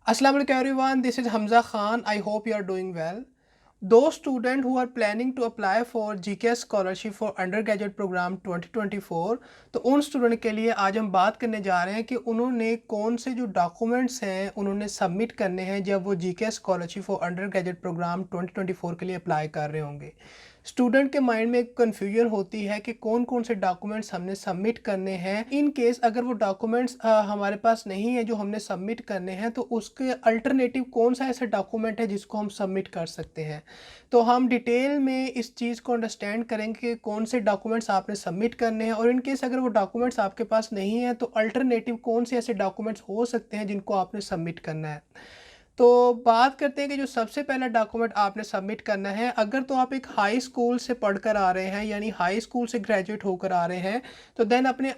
Assalamu alaikum everyone, this is Hamza Khan. I hope you are doing well. Those students who are planning to apply for GKS scholarship for undergraduate program 2024, तो उन student के लिए आज हम बात करने जा रहे हैं कि उन्होंने कौन से जो डॉक्यूमेंट्स हैं उन्होंने सबमिट करने हैं जब वो GKS scholarship for undergraduate program 2024 के लिए अप्लाई कर रहे होंगे। स्टूडेंट के माइंड में एक कन्फ्यूजन होती है कि कौन कौन से डॉक्यूमेंट्स हमने सबमिट करने हैं। इन केस अगर वो डॉक्यूमेंट्स हमारे पास नहीं है जो हमने सबमिट करने हैं, तो उसके अल्टरनेटिव कौन सा ऐसा डॉक्यूमेंट है जिसको हम सबमिट कर सकते हैं। तो हम डिटेल में इस चीज़ को अंडरस्टैंड करेंगे कि कौन से डॉक्यूमेंट्स आपने सबमिट करने हैं, और इन केस अगर वो डॉक्यूमेंट्स आपके पास नहीं है तो अल्टरनेटिव कौन से ऐसे डॉक्यूमेंट्स हो सकते हैं जिनको आपने सबमिट करना है। तो बात करते हैं कि जो सबसे पहला डॉक्यूमेंट आपने सबमिट करना है, अगर तो आप एक हाई स्कूल से पढ़कर आ रहे हैं यानी हाई स्कूल से ग्रेजुएट होकर आ रहे हैं, तो देन आपने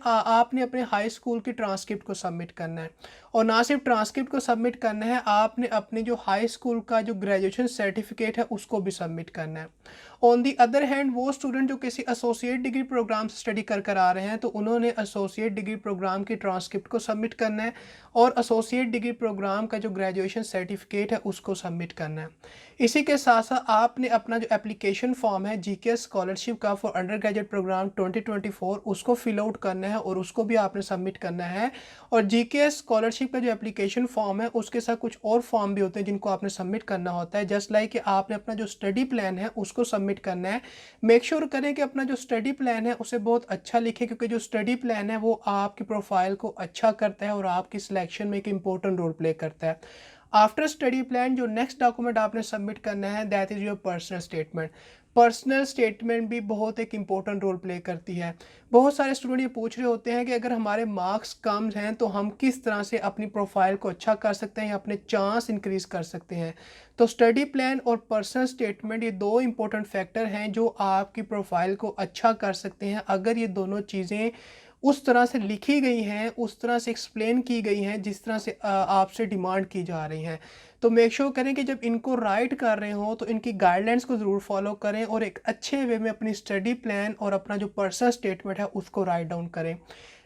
अपने हाई स्कूल की ट्रांसक्रिप्ट को सबमिट करना है। और ना सिर्फ ट्रांसक्रिप्ट को सबमिट करना है, आपने अपने जो हाई स्कूल का जो ग्रेजुएशन सर्टिफिकेट है उसको भी सबमिट करना है। ऑन दी अदर हैंड वो स्टूडेंट जो किसी एसोसिएट डिग्री प्रोग्राम से स्टडी कर आ रहे हैं, तो उन्होंने एसोसिएट डिग्री प्रोग्राम की ट्रांसक्रिप्ट को सबमिट करना है और एसोसिएट डिग्री प्रोग्राम का जो ग्रेजुएशन सर्टिफिकेट है उसको सबमिट करना है। इसी के साथ साथ आपने अपना जो एप्लीकेशन फॉर्म है जीकेएस स्कॉलरशिप का फॉर अंडर ग्रेजुएट प्रोग्राम 2024 उसको फिल आउट करना है और उसको भी आपने सबमिट करना है। और जीकेएस स्कॉलरशिप का जो एप्लीकेशन फॉर्म है उसके साथ कुछ और फॉर्म भी होते हैं जिनको आपने सबमिट करना होता है, जस्ट लाइक कि आपने अपना जो स्टडी प्लान है उसको सबमिट करना है। मेक श्योर करें कि अपना जो स्टडी प्लान है उसे बहुत अच्छा लिखें, क्योंकि जो स्टडी प्लान है वो आपकी प्रोफाइल को अच्छा करता है और आपकी सिलेक्शन में एक इंपॉर्टेंट रोल प्ले करता है। आफ्टर स्टडी प्लान जो नेक्स्ट डॉक्यूमेंट आपने सबमिट करना है that is your personal statement. Personal statement भी बहुत एक इंपॉर्टेंट रोल प्ले करती है। बहुत सारे स्टूडेंट ये पूछ रहे होते हैं कि अगर हमारे मार्क्स कम हैं तो हम किस तरह से अपनी प्रोफाइल को अच्छा कर सकते हैं या अपने चांस इंक्रीज कर सकते हैं। तो स्टडी प्लान और पर्सनल स्टेटमेंट ये दो इंपॉर्टेंट फैक्टर हैं जो आपकी प्रोफाइल को अच्छा कर सकते हैं। अगर ये दोनों चीज़ें उस तरह से लिखी गई हैं, उस तरह से एक्सप्लेन की गई हैं जिस तरह से आपसे डिमांड की जा रही हैं, तो मेक श्योर करें कि जब इनको राइट कर रहे हो तो इनकी गाइडलाइंस को ज़रूर फॉलो करें और एक अच्छे वे में अपनी स्टडी प्लान और अपना जो पर्सनल स्टेटमेंट है उसको राइट डाउन करें।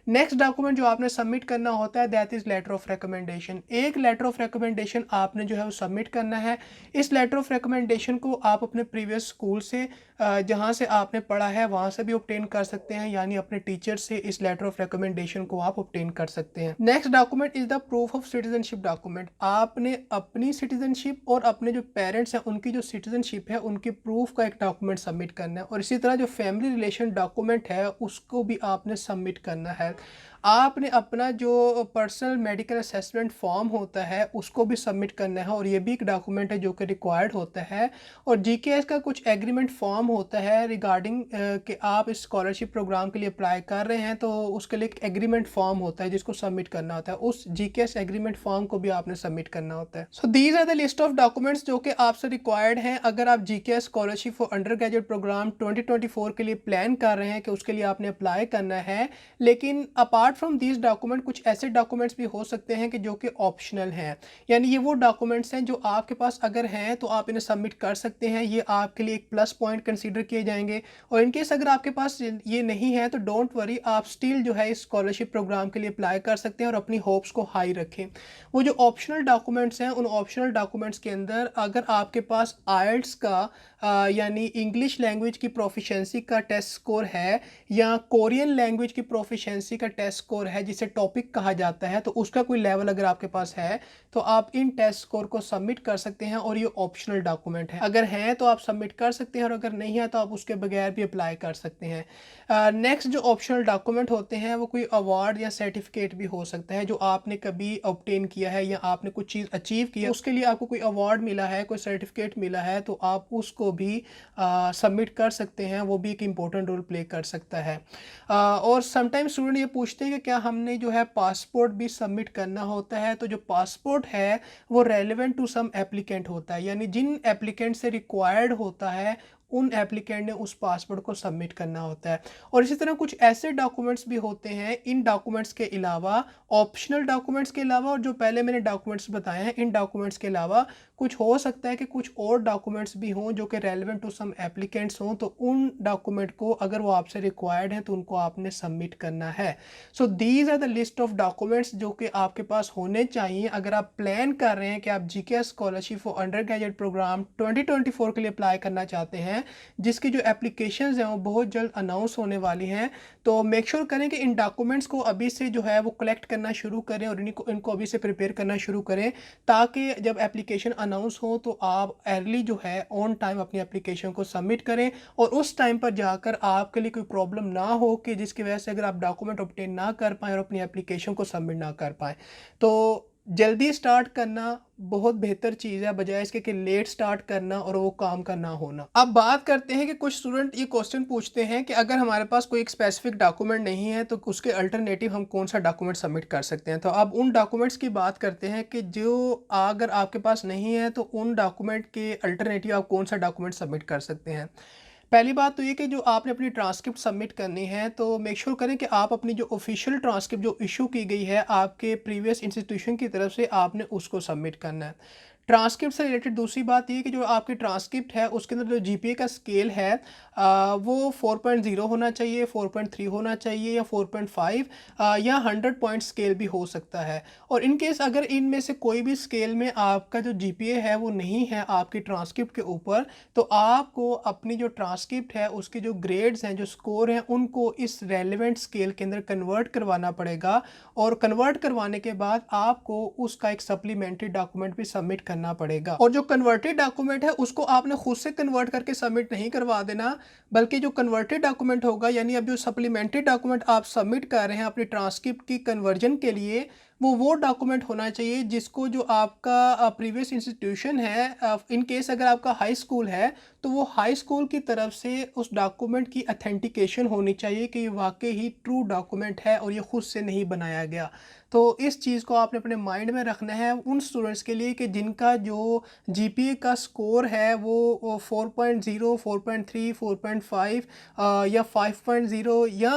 नेक्स्ट डॉक्यूमेंट जो आपने सबमिट करना होता है that is letter of recommendation. एक लेटर ऑफ रिकमेंडेशन आपने जो है वो सबमिट करना है। इस लेटर ऑफ रिकमेंडेशन को आप अपने प्रीवियस स्कूल से जहाँ से आपने पढ़ा है वहाँ से भी ऑब्टेन कर सकते हैं, यानी अपने टीचर से इस लेटर ऑफ रिकमेंडेशन को आप ऑब्टेन कर सकते हैं। Next document is the proof of citizenship document. आपने अपनी सिटीजनशिप और अपने जो पेरेंट्स हैं उनकी जो सिटीजनशिप है उनकी प्रूफ का एक डॉक्यूमेंट सबमिट करना है। और इसी तरह जो फैमिली रिलेशन डॉक्यूमेंट है उसको भी आपने सबमिट करना है। आपने अपना जो पर्सनल मेडिकल असेसमेंट फॉर्म होता है उसको भी सबमिट करना है और ये भी एक डॉक्यूमेंट है जो कि रिक्वायर्ड होता है। और जीकेएस का कुछ एग्रीमेंट फॉर्म होता है रिगार्डिंग कि आप इस स्कॉलरशिप प्रोग्राम के लिए अप्लाई कर रहे हैं, तो उसके लिए एक एग्रीमेंट फॉर्म होता है जिसको सबमिट करना होता है। उस जीकेएस एग्रीमेंट फॉर्म को भी आपने सबमिट करना होता है। So these are the list of documents जो कि आपसे रिक्वायर्ड हैं अगर आप GKS scholarship for undergraduate program 2024 के लिए प्लान कर रहे हैं कि उसके लिए आपने अप्लाई करना है। लेकिन अपार्ट फ्रॉम दीज डॉक्यूमेंट कुछ ऐसे डॉक्यूमेंट्स भी हो सकते हैं कि जो कि ऑप्शनल हैं, यानी ये वो डॉक्यूमेंट्स हैं जो आपके पास अगर हैं तो आप इन्हें सबमिट कर सकते हैं। ये आपके लिए एक प्लस पॉइंट कंसीडर किए जाएंगे। और इनकेस अगर आपके पास ये नहीं है तो डोंट वरी, आप स्टिल जो है इस स्कॉलरशिप प्रोग्राम के लिए अप्लाई कर सकते हैं और अपनी होप्स को हाई रखें। वो जो ऑप्शनल डॉक्यूमेंट्स हैं उन ऑप्शनल डॉक्यूमेंट्स के अंदर अगर आपके पास आइल्ट्स का यानी इंग्लिश लैंग्वेज की प्रोफिशेंसी का टेस्ट स्कोर है या कोरियन लैंग्वेज की प्रोफिशेंसी का टेस्ट स्कोर है जिसे टॉपिक कहा जाता है, तो उसका कोई लेवल अगर आपके पास है तो आप इन टेस्ट स्कोर को सबमिट कर सकते हैं और ये ऑप्शनल डॉक्यूमेंट है। अगर हैं तो आप सबमिट कर सकते हैं और अगर नहीं है तो आप उसके बगैर भी अप्लाई कर सकते हैं। नेक्स्ट जो ऑप्शनल डॉक्यूमेंट होते हैं वो कोई अवार्ड या सर्टिफिकेट भी हो सकता है जो आपने कभी ऑब्टेन किया है या आपने कुछ चीज़ अचीव की है, उसके लिए आपको कोई अवार्ड मिला है, कोई सर्टिफिकेट मिला है, तो आप उसको भी सबमिट कर सकते हैं। वो भी एक इम्पोर्टेंट रोल प्ले कर सकता है। और समटाइम्स स्टूडेंट ये पूछते हैं कि क्या हमने जो है पासपोर्ट भी सबमिट करना होता है। तो जो पासपोर्ट है वो रेलेवेंट टू सम एप्लीकेंट होता है, यानी जिन एप्लीकेंट से रिक्वायर्ड होता है उन एप्लीकेंट ने उस पासपोर्ट को सबमिट करना होता है। और इसी तरह कुछ ऐसे डॉक्यूमेंट्स भी होते हैं इन डॉक्यूमेंट्स के अलावा, ऑप्शनल डॉक्यूमेंट्स के अलावा, और जो पहले मैंने डॉक्यूमेंट्स बताए हैं इन डॉक्यूमेंट्स के अलावा कुछ हो सकता है कि कुछ और डॉक्यूमेंट्स भी हों जो कि रेलेवेंट टू सम एप्लीकेंट्स हों, तो उन डॉक्यूमेंट को अगर वो आपसे रिक्वायर्ड हैं तो उनको आपने सबमिट करना है। So these are the list of documents जो कि आपके पास होने चाहिए अगर आप प्लान कर रहे हैं कि आप GK scholarship for undergraduate program 2024 के लिए अप्लाई करना चाहते हैं, जिसकी जो एप्लीकेशंस हैं वो बहुत जल्द अनाउंस होने वाली हैं। तो मेक श्योर करें कि इन डॉक्यूमेंट्स को अभी से जो है वो कलेक्ट करना शुरू करें और इनको अभी से प्रिपेयर करना शुरू करें, ताकि जब एप्लीकेशन अनाउंस हो तो आप अर्ली जो है ऑन टाइम अपनी एप्लीकेशन को सबमिट करें और उस टाइम पर जाकर आपके लिए कोई प्रॉब्लम ना हो कि जिसकी वजह से अगर आप डॉक्यूमेंट ऑब्टेन ना कर पाएँ और अपनी एप्लीकेशन को सबमिट ना कर पाएँ। तो जल्दी स्टार्ट करना बहुत बेहतर चीज़ है बजाय इसके कि लेट स्टार्ट करना और वो काम का ना होना। अब बात करते हैं कि कुछ स्टूडेंट ये क्वेश्चन पूछते हैं कि अगर हमारे पास कोई एक स्पेसिफिक डॉक्यूमेंट नहीं है तो उसके अल्टरनेटिव हम कौन सा डॉक्यूमेंट सबमिट कर सकते हैं। तो अब उन डॉक्यूमेंट्स की बात करते हैं कि जो अगर आपके पास नहीं है तो उन डॉक्यूमेंट के अल्टरनेटिव आप कौन सा डॉक्यूमेंट सबमिट कर सकते हैं। पहली बात तो ये कि जो आपने अपनी ट्रांसक्रिप्ट सबमिट करनी है तो मेक श्योर करें कि आप अपनी जो ऑफिशियल ट्रांसक्रिप्ट जो इशू की गई है आपके प्रीवियस इंस्टीट्यूशन की तरफ से आपने उसको सबमिट करना है। ट्रांसक्रिप्ट से रिलेटेड दूसरी बात ये कि जो आपकी ट्रांसक्रिप्ट है उसके अंदर जो जीपीए का स्केल है वो 4.0 होना चाहिए, 4.3 होना चाहिए या 4.5 या 100 पॉइंट स्केल भी हो सकता है। और इन केस अगर इनमें से कोई भी स्केल में आपका जो जीपीए है वो नहीं है आपकी ट्रांसक्रिप्ट के ऊपर, तो आपको अपनी जो ट्रांसक्रिप्ट है उसके जो ग्रेड्स हैं, जो स्कोर हैं, उनको इस रेलेवेंट स्केल के अंदर कन्वर्ट करवाना पड़ेगा। और कन्वर्ट करवाने के बाद आपको उसका एक सप्लीमेंट्री डॉक्यूमेंट भी सबमिट करना पड़ेगा। और जो कन्वर्टेड डॉक्यूमेंट है उसको आपने खुद से कन्वर्ट करके सबमिट नहीं करवा देना, बल्कि जो कन्वर्टेड डॉक्यूमेंट होगा यानी अब जो सप्लीमेंट्री डॉक्यूमेंट आप सबमिट कर रहे हैं अपनी ट्रांसक्रिप्ट की कन्वर्जन के लिए, वो डॉक्यूमेंट होना चाहिए जिसको जो आपका प्रीवियस इंस्टीट्यूशन है, इन केस अगर आपका हाई स्कूल है तो वो हाई स्कूल की तरफ से उस डॉक्यूमेंट की अथेंटिकेशन होनी चाहिए कि ये वाकई ही ट्रू डॉक्यूमेंट है और ये खुद से नहीं बनाया गया। तो इस चीज़ को आपने अपने माइंड में रखना है उन स्टूडेंट्स के लिए कि जिनका जो जीपीए का स्कोर है वो 4.0, 4.3, 4.5 या 5.0 या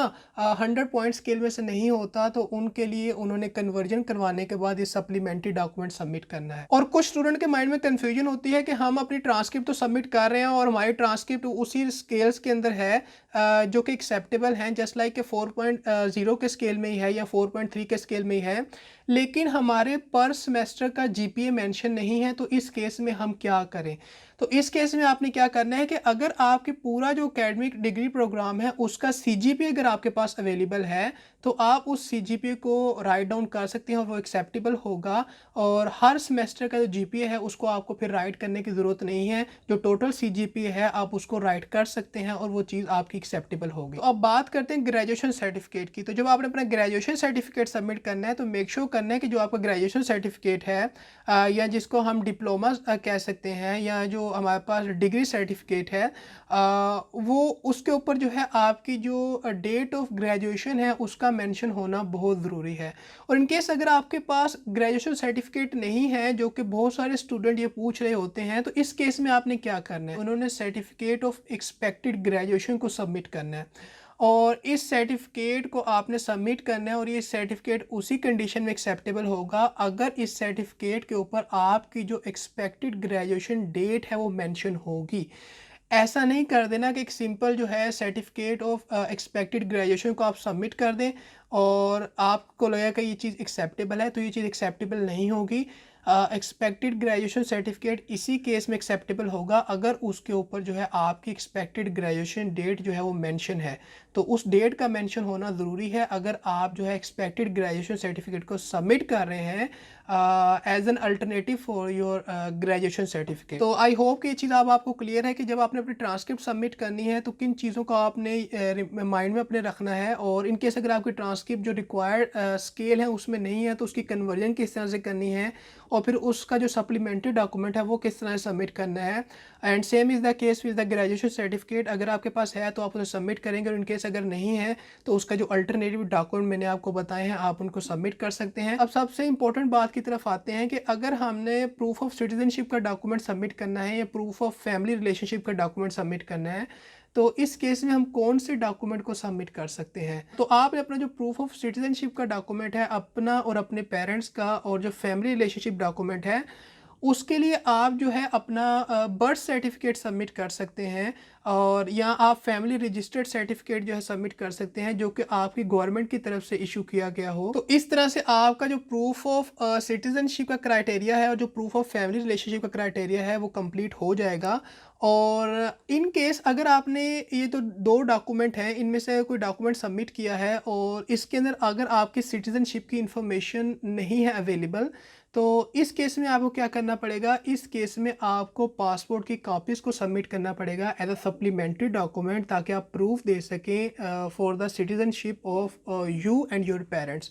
100 पॉइंट स्केल में से नहीं होता, तो उनके लिए उन्होंने कन्वर्जन करवाने के बाद ये सप्लीमेंट्री डॉक्यूमेंट सबमिट करना है। और कुछ स्टूडेंट के माइंड में कन्फ्यूजन होती है कि हम अपनी ट्रांसक्रिप्ट तो सबमिट कर रहे हैं और हमारी ट्रांसक्रिप्ट उसी स्केल्स के अंदर है जो कि एक्सेप्टेबल हैं, जस्ट लाइक 4.0 के स्केल में ही है या 4.3 के स्केल में ही है, लेकिन हमारे पर सेमेस्टर का जीपीए मेंशन नहीं है। तो इस केस में हम क्या करें? तो इस केस में आपने क्या करना है कि अगर आपके पूरा जो एकेडमिक डिग्री प्रोग्राम है उसका सीजीपीए अगर आपके पास अवेलेबल है तो आप उस सीजीपीए को राइट डाउन कर सकते हैं और वो एक्सेप्टेबल होगा। और हर सेमेस्टर का जो जीपीए है उसको आपको फिर राइट करने की ज़रूरत नहीं है, जो टोटल सीजीपीए है आप उसको राइट कर सकते हैं और वो चीज़ आपकी एक्सेप्टेबल होगी। तो अब बात करते हैं ग्रेजुएशन सर्टिफिकेट की। तो जब आपने अपना ग्रेजुएशन सर्टिफिकेट सबमिट करना है तो मेक श्योर करना है कि जो आपका ग्रेजुएशन सर्टिफिकेट है या जिसको हम डिप्लोमा कह सकते हैं या जो हमारे पास डिग्री सर्टिफिकेट है वो उसके ऊपर जो है आपकी जो डेट ऑफ ग्रेजुएशन है उसका मेंशन होना बहुत ज़रूरी है। और इन केस अगर आपके पास ग्रेजुएशन सर्टिफिकेट नहीं है, जो कि बहुत सारे स्टूडेंट ये पूछ रहे होते हैं, तो इस केस में आपने क्या करना है, उन्होंने सर्टिफिकेट ऑफ एक्सपेक्टेड ग्रेजुएशन को सबमिट करना है और इस सर्टिफिकेट को आपने सबमिट करना है। और ये सर्टिफिकेट उसी कंडीशन में एक्सेप्टेबल होगा अगर इस सर्टिफिकेट के ऊपर आपकी जो एक्सपेक्टेड ग्रेजुएशन डेट है वो मेंशन होगी। ऐसा नहीं कर देना कि एक सिंपल जो है सर्टिफिकेट ऑफ एक्सपेक्टेड ग्रेजुएशन को आप सबमिट कर दें और आपको लगेगा कि ये चीज़ एक्सेप्टेबल है, तो ये चीज़ एक्सेप्टेबल नहीं होगी। एक्सपेक्टेड ग्रेजुएशन सर्टिफिकेट इसी केस में एक्सेप्टेबल होगा अगर उसके ऊपर जो है आपकी एक्सपेक्टेड ग्रेजुएशन डेट जो है वो मेंशन है। तो उस डेट का मेंशन होना ज़रूरी है अगर आप जो है एक्सपेक्टेड ग्रेजुएशन सर्टिफिकेट को सबमिट कर रहे हैं as an alternative for your graduation certificate. तो आई होप कि ये चीज़ अब आपको क्लियर है कि जब आपने अपनी ट्रांसक्रिप्ट सबमिट करनी है तो किन चीज़ों का आपने माइंड में अपने रखना है। और इन केस अगर आपकी ट्रांसक्रिप्ट जो रिक्वायर्ड स्केल है उसमें नहीं है तो उसकी कन्वर्जन किस तरह से करनी है और फिर उसका जो सप्लीमेंट्री डॉक्यूमेंट है वो किस तरह से सबमिट करना है। And same is the case with the graduation certificate, अगर आपके पास है तो आप उसे सबमिट करेंगे और इन केस अगर नहीं है तो उसका जो अल्टरनेटिव डॉक्यूमेंट मैंने आपको बताए हैं आप उनको सबमिट कर सकते हैं। अब सबसे इंपॉर्टेंट बात की तरफ आते हैं कि अगर हमने प्रूफ ऑफ सिटीजनशिप का डॉक्यूमेंट सबमिट करना है या प्रूफ ऑफ फैमिली रिलेशनशिप का डॉक्यूमेंट सबमिट करना है, तो इस केस में हम कौन से डॉक्यूमेंट को सबमिट कर सकते हैं। तो आपने अपना जो प्रूफ ऑफ सिटीजनशिप का डॉक्यूमेंट है, अपना और अपने पेरेंट्स का, और जो फैमिली रिलेशनशिप डॉक्यूमेंट है, उसके लिए आप जो है अपना बर्थ सर्टिफिकेट सबमिट कर सकते हैं, और या आप फैमिली रजिस्टर्ड सर्टिफिकेट जो है सबमिट कर सकते हैं जो कि आपकी गवर्नमेंट की तरफ से इशू किया गया हो। तो इस तरह से आपका जो प्रूफ ऑफ सिटीजनशिप का क्राइटेरिया है और जो प्रूफ ऑफ फैमिली रिलेशनशिप का क्राइटेरिया है वो कंप्लीट हो जाएगा। और इन केस अगर आपने ये तो दो डॉक्यूमेंट हैं, इनमें से कोई डॉक्यूमेंट सबमिट किया है और इसके अंदर अगर आपकी सिटीजनशिप की इंफॉर्मेशन नहीं है अवेलेबल, तो इस केस में आपको क्या करना पड़ेगा, इस केस में आपको पासपोर्ट की कॉपीज़ को सबमिट करना पड़ेगा एज अ सप्लीमेंट्री डॉक्यूमेंट, ताकि आप प्रूफ दे सकें for the citizenship of you and your parents.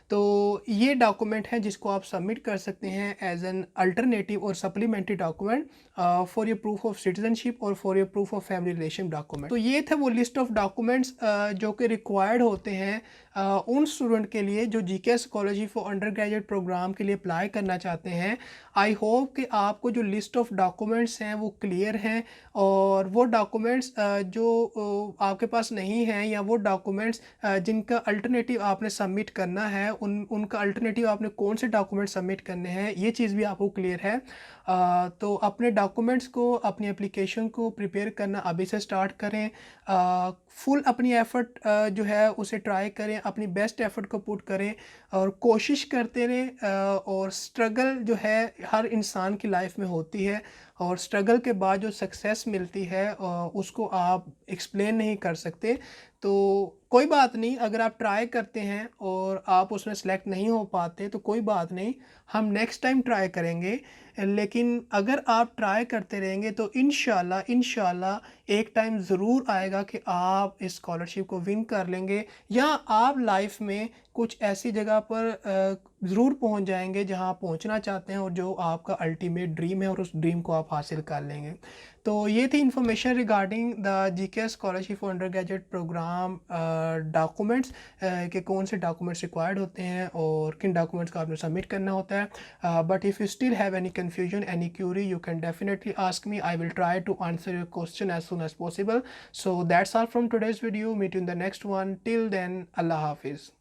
तो ये डॉक्यूमेंट हैं जिसको आप सबमिट कर सकते हैं एज एन अल्टरनेटिव और supplementary document for your proof of citizenship और for your proof of family relation document. तो ये थे वो लिस्ट ऑफ डॉक्यूमेंट्स जो कि रिक्वायर्ड होते हैं उन स्टूडेंट के लिए जो GK scholarship for undergraduate program के लिए अप्लाई करना चाहते हैं। आई होप कि आपको जो लिस्ट ऑफ डॉक्यूमेंट्स हैं वो क्लियर हैं, और वो डॉक्यूमेंट्स जो आपके पास नहीं हैं, या वो डॉक्यूमेंट्स जिनका अल्टरनेटिव आपने सबमिट करना है, उनका अल्टरनेटिव आपने कौन से डॉक्यूमेंट सबमिट करने हैं, ये चीज़ भी आपको क्लियर है। तो अपने डॉक्यूमेंट्स को, अपनी एप्लीकेशन को प्रिपेयर करना अभी से स्टार्ट करें। फुल अपनी एफ़र्ट जो है उसे ट्राई करें, अपनी बेस्ट एफ़र्ट को पुट करें और कोशिश करते रहें। और स्ट्रगल जो है हर इंसान की लाइफ में होती है, और स्ट्रगल के बाद जो सक्सेस मिलती है उसको आप एक्सप्लेन नहीं कर सकते। तो कोई बात नहीं, अगर आप ट्राई करते हैं और आप उसमें सेलेक्ट नहीं हो पाते तो कोई बात नहीं, हम नेक्स्ट टाइम ट्राई करेंगे। लेकिन अगर आप ट्राई करते रहेंगे तो इंशाल्लाह एक टाइम ज़रूर आएगा कि आप इस स्कॉलरशिप को विन कर लेंगे, या आप लाइफ में कुछ ऐसी जगह पर ज़रूर पहुंच जाएंगे जहां आप पहुंचना चाहते हैं और जो आपका अल्टीमेट ड्रीम है, और उस ड्रीम को आप हासिल कर लेंगे। तो ये थी information regarding the GK scholarship for undergraduate program documents, कि कौन से डॉक्यूमेंट्स रिक्वायर्ड होते हैं और किन डॉक्यूमेंट्स को आपने सबमिट करना होता है। But if you still have any confusion, any query, you can definitely ask me. I will try to answer your question as soon as possible. So that's all from today's video. Meet you in the next one. Till then, Allah Hafiz.